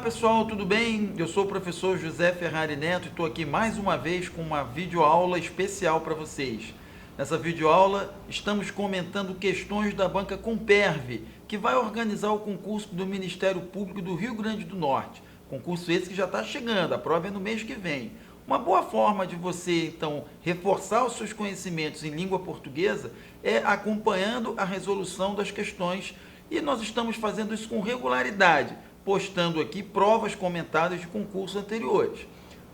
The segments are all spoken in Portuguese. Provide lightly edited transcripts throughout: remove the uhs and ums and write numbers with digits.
pessoal, tudo bem? Eu sou o professor José Ferrari Neto e estou aqui mais uma vez com uma videoaula especial para vocês. Nessa videoaula estamos comentando questões da banca Comperv, que vai organizar o concurso do Ministério Público do Rio Grande do Norte. Concurso esse que já está chegando, a prova é no mês que vem. Uma boa forma de você, então, reforçar os seus conhecimentos em língua portuguesa é acompanhando a resolução das questões, e nós estamos fazendo isso com regularidade, postando aqui provas comentadas de concursos anteriores.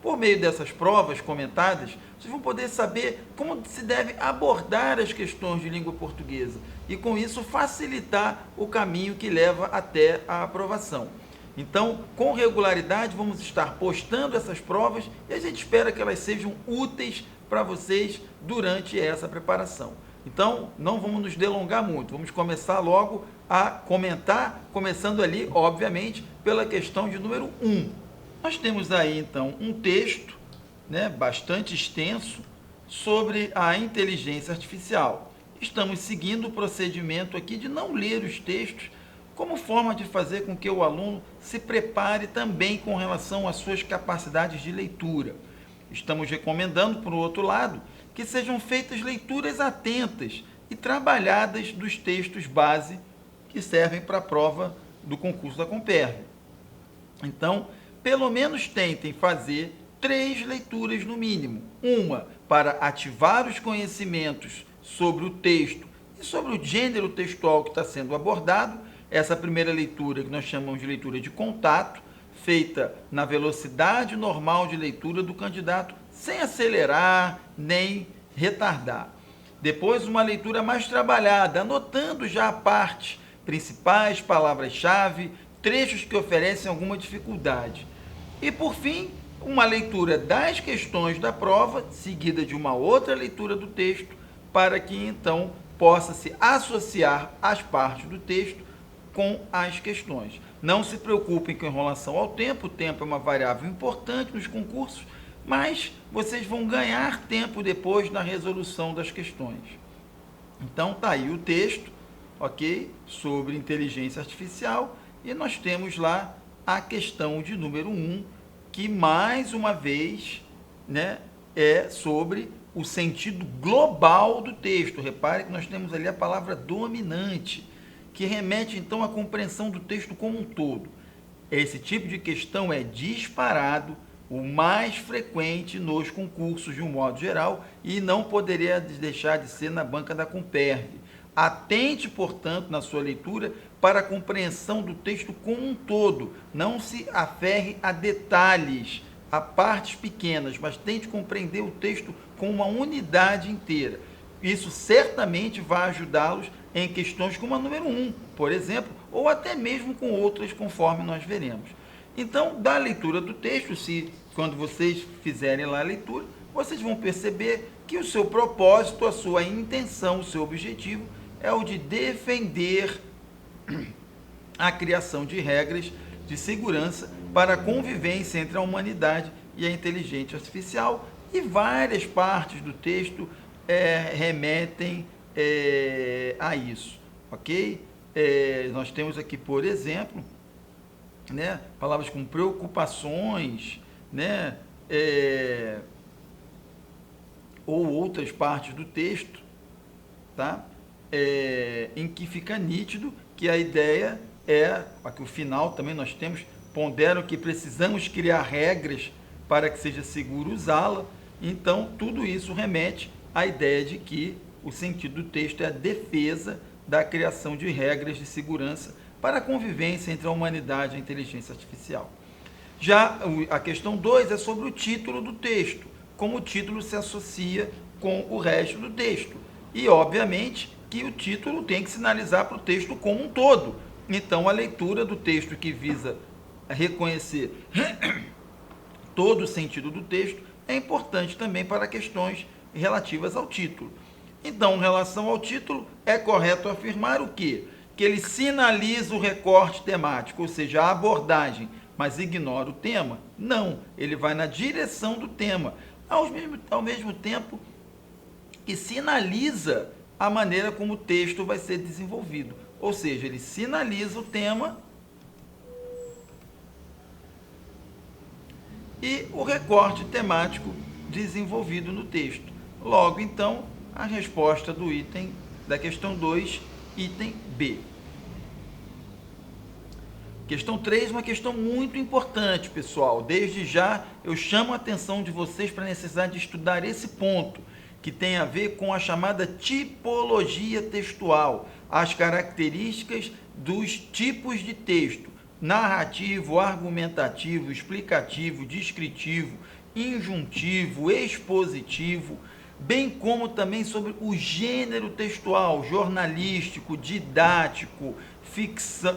Por meio dessas provas comentadas, vocês vão poder saber como se deve abordar as questões de língua portuguesa e, com isso, facilitar o caminho que leva até a aprovação. Então, com regularidade, vamos estar postando essas provas e a gente espera que elas sejam úteis para vocês durante essa preparação. Então, não vamos nos delongar muito, vamos começar logo a comentar, começando ali, obviamente, pela questão de número 1. Nós temos aí, então, um texto, bastante extenso sobre a inteligência artificial. Estamos seguindo o procedimento aqui de não ler os textos, como forma de fazer com que o aluno se prepare também com relação às suas capacidades de leitura. Estamos recomendando, por outro lado, que sejam feitas leituras atentas e trabalhadas dos textos base que servem para a prova do concurso da Comperv. Então, pelo menos tentem fazer 3 leituras no mínimo. Uma para ativar os conhecimentos sobre o texto e sobre o gênero textual que está sendo abordado. Essa primeira leitura, que nós chamamos de leitura de contato, feita na velocidade normal de leitura do candidato, sem acelerar nem retardar. Depois, uma leitura mais trabalhada, anotando já a parte, principais, palavras-chave, trechos que oferecem alguma dificuldade. E, por fim, uma leitura das questões da prova, seguida de uma outra leitura do texto, para que, então, possa se associar as partes do texto com as questões. Não se preocupem com relação ao tempo, o tempo é uma variável importante nos concursos, mas vocês vão ganhar tempo depois na resolução das questões. Então, tá aí o texto, ok? Sobre inteligência artificial, e nós temos lá a questão de número 1, que mais uma vez, é sobre o sentido global do texto. Repare que nós temos ali a palavra dominante, que remete então à compreensão do texto como um todo. Esse tipo de questão é disparado o mais frequente nos concursos de um modo geral e não poderia deixar de ser na banca da Comperv. Atente, portanto, na sua leitura para a compreensão do texto como um todo. Não se aferre a detalhes, a partes pequenas, mas tente compreender o texto como uma unidade inteira. Isso certamente vai ajudá-los em questões como a número 1, por exemplo, ou até mesmo com outras, conforme nós veremos. Então, da leitura do texto, quando vocês fizerem lá a leitura, vocês vão perceber que o seu propósito, a sua intenção, o seu objetivo é o de defender a criação de regras de segurança para a convivência entre a humanidade e a inteligência artificial, e várias partes do texto remetem a isso, ok? Nós temos aqui, por exemplo, palavras com preocupações, ou outras partes do texto, tá? Em que fica nítido que a ideia aqui o final também nós temos, ponderam que precisamos criar regras para que seja seguro usá-la. Então, tudo isso remete à ideia de que o sentido do texto é a defesa da criação de regras de segurança para a convivência entre a humanidade e a inteligência artificial. Já a questão 2 é sobre o título do texto, como o título se associa com o resto do texto. E, obviamente, que o título tem que sinalizar para o texto como um todo. Então, a leitura do texto que visa reconhecer todo o sentido do texto é importante também para questões relativas ao título. Então, em relação ao título, é correto afirmar o quê? Que ele sinaliza o recorte temático, ou seja, a abordagem, mas ignora o tema? Não, ele vai na direção do tema, ao mesmo tempo que sinaliza a maneira como o texto vai ser desenvolvido. Ou seja, ele sinaliza o tema e o recorte temático desenvolvido no texto. Logo, então, a resposta do item da questão 2, item B. Questão 3, uma questão muito importante, pessoal. Desde já, eu chamo a atenção de vocês para a necessidade de estudar esse ponto, que tem a ver com a chamada tipologia textual, as características dos tipos de texto: narrativo, argumentativo, explicativo, descritivo, injuntivo, expositivo, bem como também sobre o gênero textual, jornalístico, didático,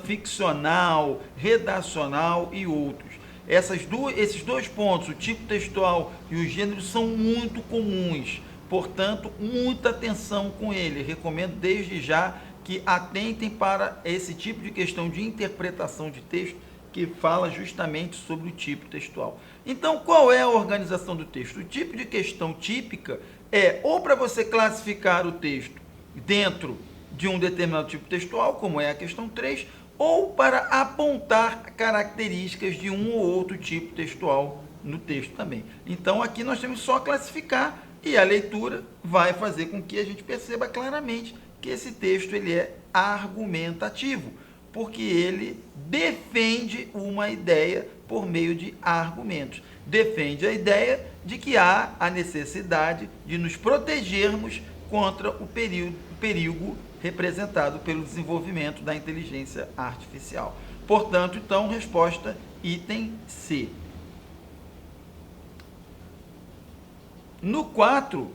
ficcional, redacional e outros. Esses dois pontos, o tipo textual e o gênero, são muito comuns, portanto, muita atenção com ele. Recomendo desde já que atentem para esse tipo de questão de interpretação de texto, que fala justamente sobre o tipo textual. Então, qual é a organização do texto? O tipo de questão típica é ou para você classificar o texto dentro de um determinado tipo textual, como é a questão 3, ou para apontar características de um ou outro tipo textual no texto também. Então, aqui nós temos só classificar, e a leitura vai fazer com que a gente perceba claramente que esse texto ele é argumentativo, porque ele defende uma ideia por meio de argumentos. Defende a ideia de que há a necessidade de nos protegermos contra o perigo representado pelo desenvolvimento da inteligência artificial. Portanto, então, resposta item C. No 4,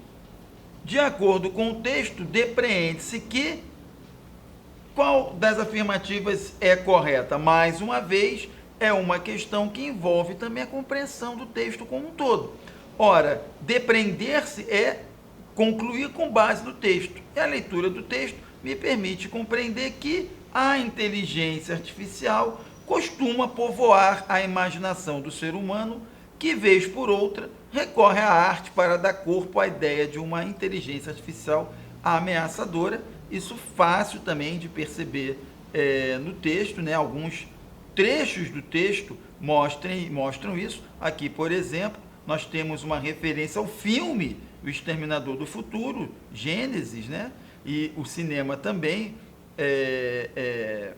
de acordo com o texto, depreende-se que qual das afirmativas é correta? Mais uma vez, é uma questão que envolve também a compreensão do texto como um todo. Ora, depreender-se é concluir com base no texto. E a leitura do texto me permite compreender que a inteligência artificial costuma povoar a imaginação do ser humano, que, vez por outra, recorre à arte para dar corpo à ideia de uma inteligência artificial ameaçadora. Isso fácil também de perceber no texto, né? Alguns trechos do texto mostram isso. Aqui, por exemplo, nós temos uma referência ao filme O Exterminador do Futuro, Gênesis, né? E o cinema também é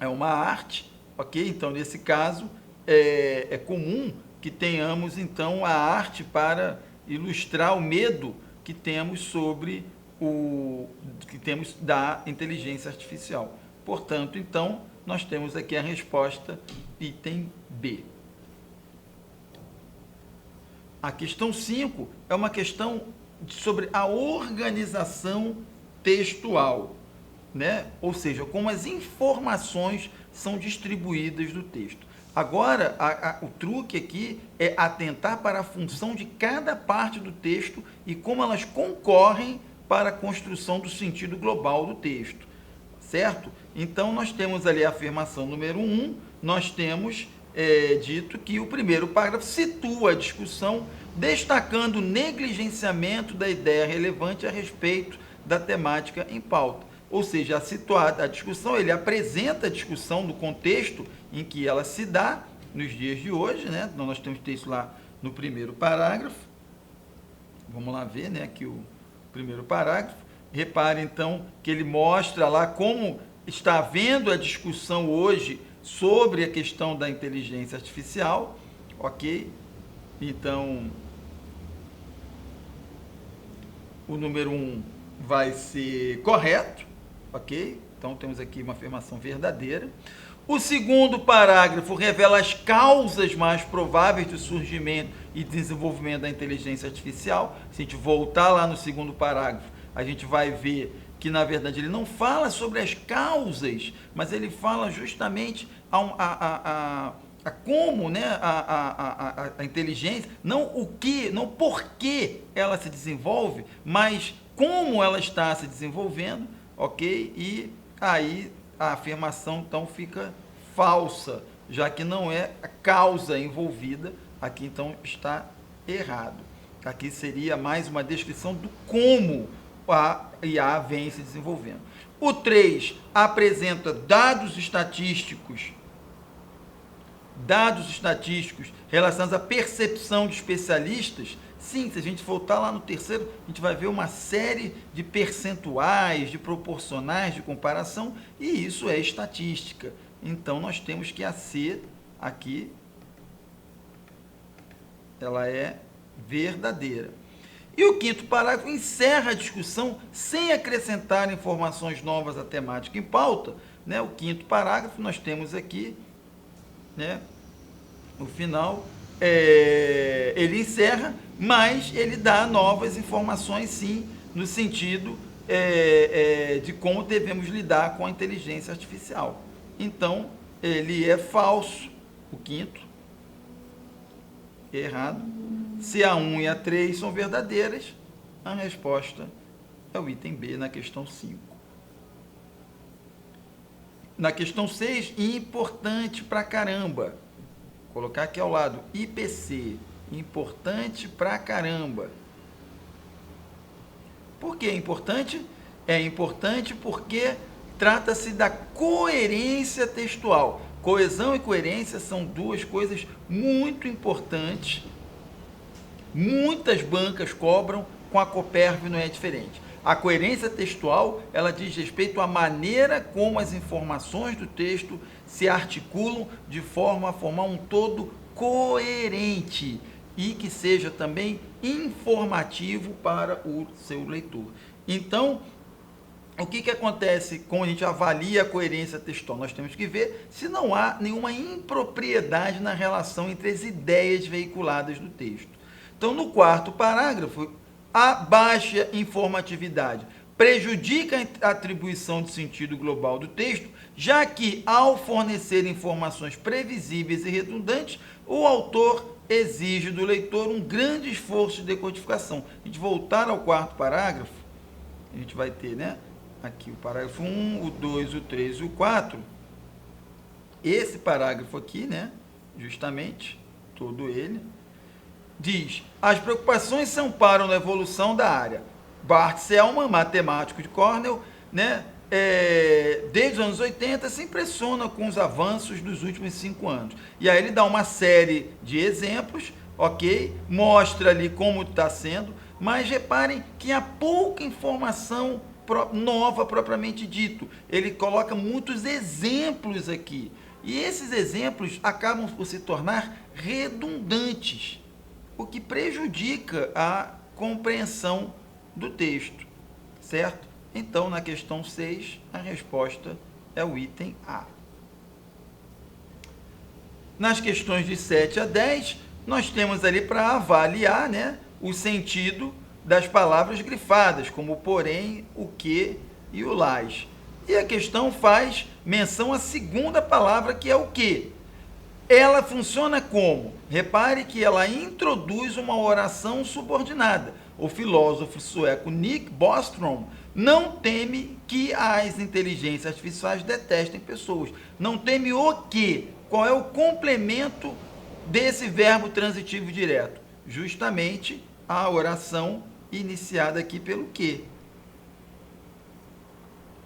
uma arte, ok? Então, nesse caso, é comum que tenhamos, então, a arte para ilustrar o medo que temos da inteligência artificial. Portanto, então, nós temos aqui a resposta item B. A questão 5 é uma questão sobre a organização textual, né? Ou seja, como as informações são distribuídas do texto. Agora, o truque aqui é atentar para a função de cada parte do texto e como elas concorrem para a construção do sentido global do texto, certo? Então, nós temos ali a afirmação número 1, nós temos dito que o primeiro parágrafo situa a discussão, destacando o negligenciamento da ideia relevante a respeito da temática em pauta. Ou seja, a discussão, ele apresenta a discussão do contexto em que ela se dá nos dias de hoje, né? Então, nós temos texto lá no primeiro parágrafo. Vamos lá ver, né, aqui o primeiro parágrafo. Repare, então, que ele mostra lá como está havendo a discussão hoje sobre a questão da inteligência artificial, ok? Então, o número 1 vai ser correto, ok? Então, temos aqui uma afirmação verdadeira. O segundo parágrafo revela as causas mais prováveis de surgimento e desenvolvimento da inteligência artificial. Se a gente voltar lá no segundo parágrafo, a gente vai ver que, na verdade, ele não fala sobre as causas, mas ele fala justamente a como, né, a inteligência, não o que, não por que ela se desenvolve, mas como ela está se desenvolvendo, ok? E aí a afirmação, então, fica falsa, já que não é a causa envolvida, aqui, então, está errado. Aqui seria mais uma descrição do como a IA vem se desenvolvendo. O 3 apresenta dados estatísticos dados estatísticos relacionados à percepção de especialistas, sim, se a gente voltar lá no terceiro, a gente vai ver uma série de percentuais, de proporcionais de comparação, e isso é estatística. Então, nós temos que a C aqui, ela é verdadeira. E o quinto parágrafo encerra a discussão sem acrescentar informações novas à temática em pauta. Né? O quinto parágrafo, nós temos aqui, né, no final, ele encerra, mas ele dá novas informações, sim, no sentido de como devemos lidar com a inteligência artificial. Então, ele é falso, o quinto, errado. Se a 1 e a 3 são verdadeiras, a resposta é o item B na questão 5. Na questão 6, importante pra caramba. Vou colocar aqui ao lado, IPC, importante pra caramba. Por que é importante? É importante porque trata-se da coerência textual. Coesão e coerência são duas coisas muito importantes. Muitas bancas cobram, com a Cooperv não é diferente. A coerência textual, ela diz respeito à maneira como as informações do texto se articulam de forma a formar um todo coerente e que seja também informativo para o seu leitor. Então, o que acontece quando a gente avalia a coerência textual? Nós temos que ver se não há nenhuma impropriedade na relação entre as ideias veiculadas no texto. Então, no quarto parágrafo, a baixa informatividade prejudica a atribuição de sentido global do texto, já que, ao fornecer informações previsíveis e redundantes, o autor exige do leitor um grande esforço de decodificação. A gente voltar ao quarto parágrafo, a gente vai ter, né, aqui o parágrafo 1, o 2, o 3 e o 4. Esse parágrafo aqui, né, justamente, todo ele, diz: as preocupações se amparam na evolução da área. Bart Selman, matemático de Cornell, né, desde os anos 80, se impressiona com os avanços dos últimos 5 anos. E aí ele dá uma série de exemplos, ok? Mostra ali como está sendo, mas reparem que há pouca informação nova propriamente dito. Ele coloca muitos exemplos aqui. E esses exemplos acabam por se tornar redundantes, o que prejudica a compreensão do texto, certo? Então, na questão 6, a resposta é o item A. Nas questões de 7 a 10, nós temos ali para avaliar, né, o sentido das palavras grifadas, como o porém, o que e o las. E a questão faz menção à segunda palavra, que é o que. Ela funciona como? Repare que ela introduz uma oração subordinada. O filósofo sueco Nick Bostrom não teme que as inteligências artificiais detestem pessoas. Não teme o quê? Qual é o complemento desse verbo transitivo direto? Justamente a oração iniciada aqui pelo que.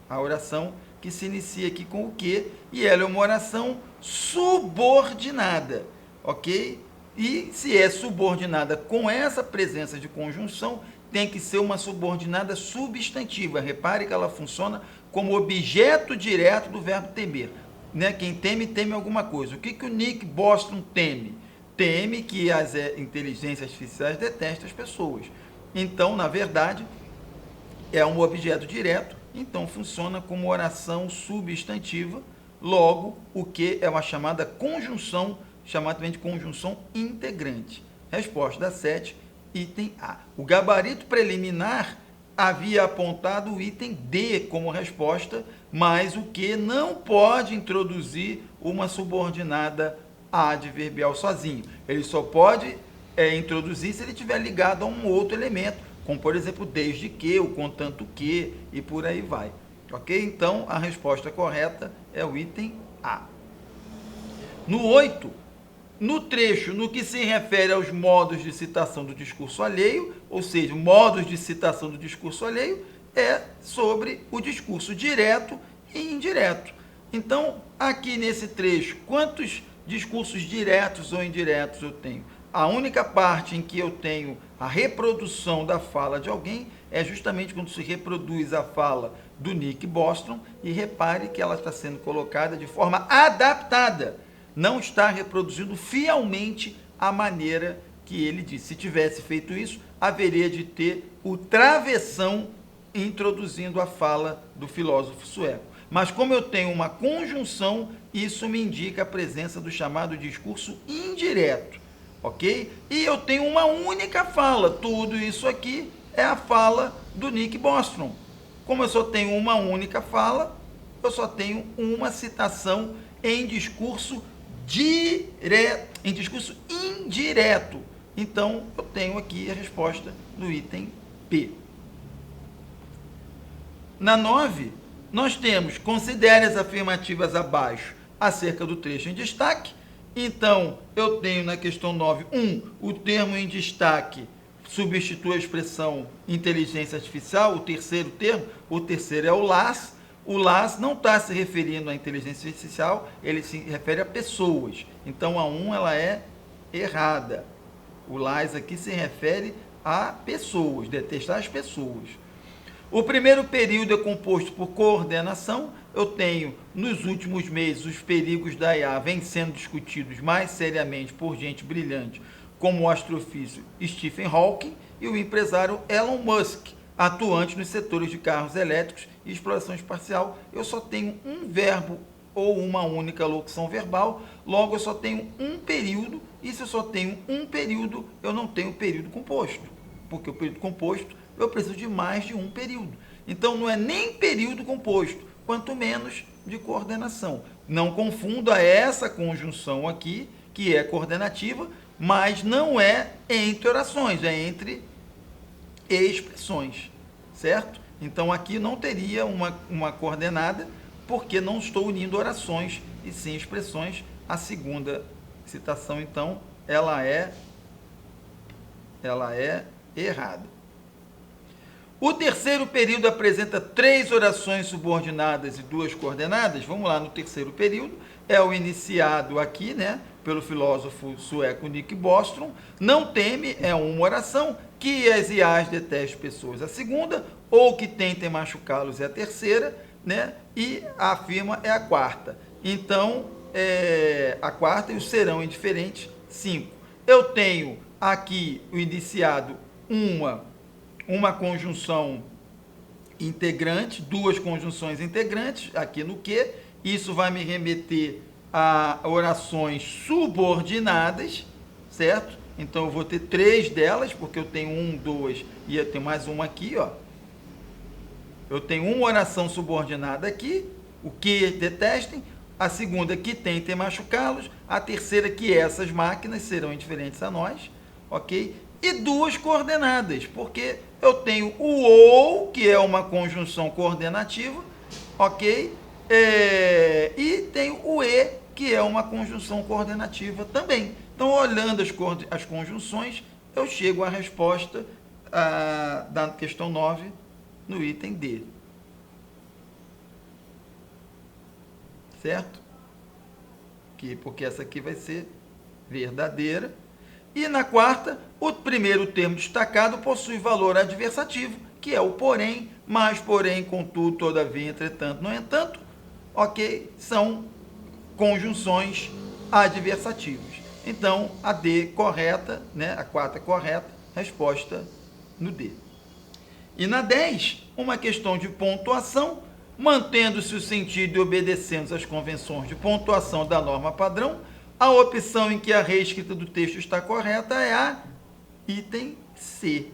A oração que se inicia aqui com o que, e ela é uma oração subordinada, ok? E se é subordinada com essa presença de conjunção, tem que ser uma subordinada substantiva. Repare que ela funciona como objeto direto do verbo temer. Né? Quem teme, teme alguma coisa. O que o Nick Bostrom teme? Teme que as inteligências artificiais detestem as pessoas. Então, na verdade, é um objeto direto, então funciona como oração substantiva. Logo, o que é uma chamada conjunção, chamada também de conjunção integrante. Resposta da 7, item A. O gabarito preliminar havia apontado o item D como resposta, mas o que não pode introduzir uma subordinada adverbial sozinho. Ele só pode introduzir se ele estiver ligado a um outro elemento, como, por exemplo, desde que, o contanto que, e por aí vai. Ok? Então, a resposta correta é o item A. No 8, no trecho no que se refere aos modos de citação do discurso alheio, ou seja, modos de citação do discurso alheio, é sobre o discurso direto e indireto. Então, aqui nesse trecho, quantos discursos diretos ou indiretos eu tenho. A única parte em que eu tenho a reprodução da fala de alguém é justamente quando se reproduz a fala do Nick Bostrom, e repare que ela está sendo colocada de forma adaptada, não está reproduzindo fielmente a maneira que ele disse. Se tivesse feito isso, haveria de ter o travessão introduzindo a fala do filósofo sueco. Mas como eu tenho uma conjunção, isso me indica a presença do chamado discurso indireto, ok? E eu tenho uma única fala, tudo isso aqui é a fala do Nick Bostrom. Como eu só tenho uma única fala, eu só tenho uma citação em discurso direto, em discurso indireto. Então, eu tenho aqui a resposta no item P. Na 9, nós temos, considere as afirmativas abaixo acerca do trecho em destaque. Então, eu tenho na questão 9, o termo em destaque substitui a expressão inteligência artificial, o terceiro termo, o terceiro é o LAS. O LAS não está se referindo à inteligência artificial, ele se refere a pessoas. Então, a 1 ela é errada. O LAS aqui se refere a pessoas, detestar as pessoas. O primeiro período é composto por coordenação. Eu tenho, nos últimos meses, os perigos da IA vêm sendo discutidos mais seriamente por gente brilhante, como o astrofísico Stephen Hawking e o empresário Elon Musk, atuante nos setores de carros elétricos e exploração espacial. Eu só tenho um verbo ou uma única locução verbal, logo eu só tenho um período, e se eu só tenho um período, eu não tenho período composto, porque o período composto eu preciso de mais de um período. Então não é nem período composto, quanto menos de coordenação. Não confunda essa conjunção aqui, que é coordenativa, mas não é entre orações, é entre expressões, certo? Então aqui não teria uma coordenada, porque não estou unindo orações e sim expressões. A segunda citação, então, ela é errada. O terceiro período apresenta 3 orações subordinadas e 2 coordenadas. Vamos lá, no terceiro período, é o iniciado aqui, né, pelo filósofo sueco Nick Bostrom. Não teme é uma oração, que as IAs detestem pessoas, a segunda, ou que tentem machucá-los é a terceira, né, e a afirma é a quarta. Então, a quarta e o serão indiferentes, 5. Eu tenho aqui o iniciado uma conjunção integrante, 2 conjunções integrantes, aqui no que, isso vai me remeter a orações subordinadas, certo? Então eu vou ter 3 delas, porque eu tenho 1, 2 e eu tenho mais uma aqui, ó. Eu tenho uma oração subordinada aqui, o que detestem, a segunda que tentem machucá-los, a terceira que essas máquinas serão indiferentes a nós, ok? E 2 coordenadas, porque eu tenho o ou, que é uma conjunção coordenativa, ok? E tenho o e, que é uma conjunção coordenativa também. Então, olhando as conjunções, eu chego à resposta da questão 9, no item D. Certo? Porque essa aqui vai ser verdadeira. E na quarta, o primeiro termo destacado possui valor adversativo, que é o porém, mas, porém, contudo, todavia, entretanto, no entanto, ok? São conjunções adversativas. Então, a D correta, né? A quarta correta, resposta no D. E na 10, uma questão de pontuação, mantendo-se o sentido e obedecendo às convenções de pontuação da norma padrão, a opção em que a reescrita do texto está correta é a item C.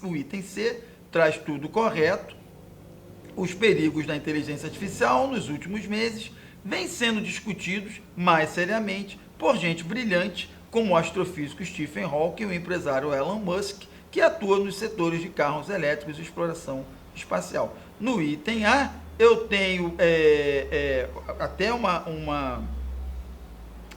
O item C traz tudo correto. Os perigos da inteligência artificial nos últimos meses vêm sendo discutidos mais seriamente por gente brilhante, como o astrofísico Stephen Hawking e o empresário Elon Musk, que atua nos setores de carros elétricos e exploração espacial. No item A, eu tenho até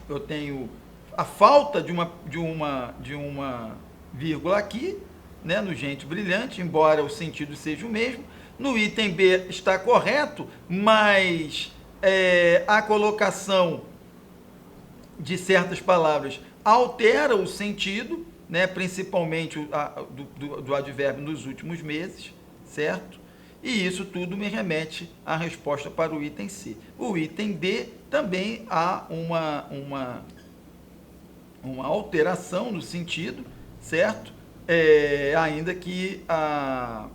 eu tenho a falta de uma vírgula aqui, né, no gente brilhante, embora o sentido seja o mesmo. No item B está correto, mas a colocação de certas palavras altera o sentido, né, principalmente do advérbio nos últimos meses, certo? E isso tudo me remete à resposta para o item C. O item D também há uma alteração no sentido, certo? Ainda que a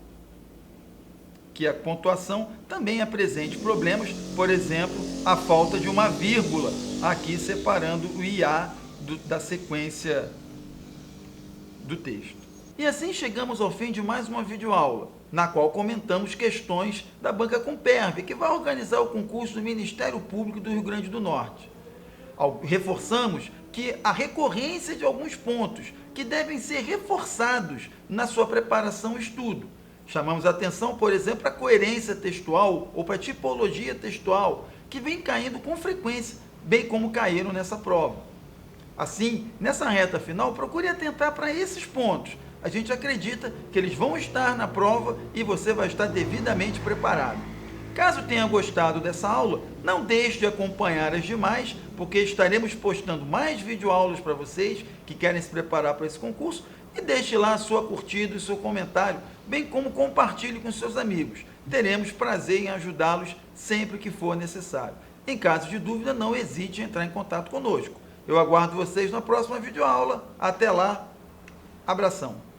pontuação também apresente problemas, por exemplo, a falta de uma vírgula aqui separando o IA da sequência do texto. E assim chegamos ao fim de mais uma videoaula, na qual comentamos questões da Banca Comperv, que vai organizar o concurso do Ministério Público do Rio Grande do Norte. Reforçamos que a recorrência de alguns pontos que devem ser reforçados na sua preparação e estudo. Chamamos a atenção, por exemplo, para a coerência textual ou para a tipologia textual, que vem caindo com frequência, bem como caíram nessa prova. Assim, nessa reta final, procure atentar para esses pontos. A gente acredita que eles vão estar na prova e você vai estar devidamente preparado. Caso tenha gostado dessa aula, não deixe de acompanhar as demais, porque estaremos postando mais videoaulas para vocês que querem se preparar para esse concurso, e deixe lá a sua curtida e seu comentário, bem como compartilhe com seus amigos. Teremos prazer em ajudá-los sempre que for necessário. Em caso de dúvida, não hesite em entrar em contato conosco. Eu aguardo vocês na próxima videoaula. Até lá, abração!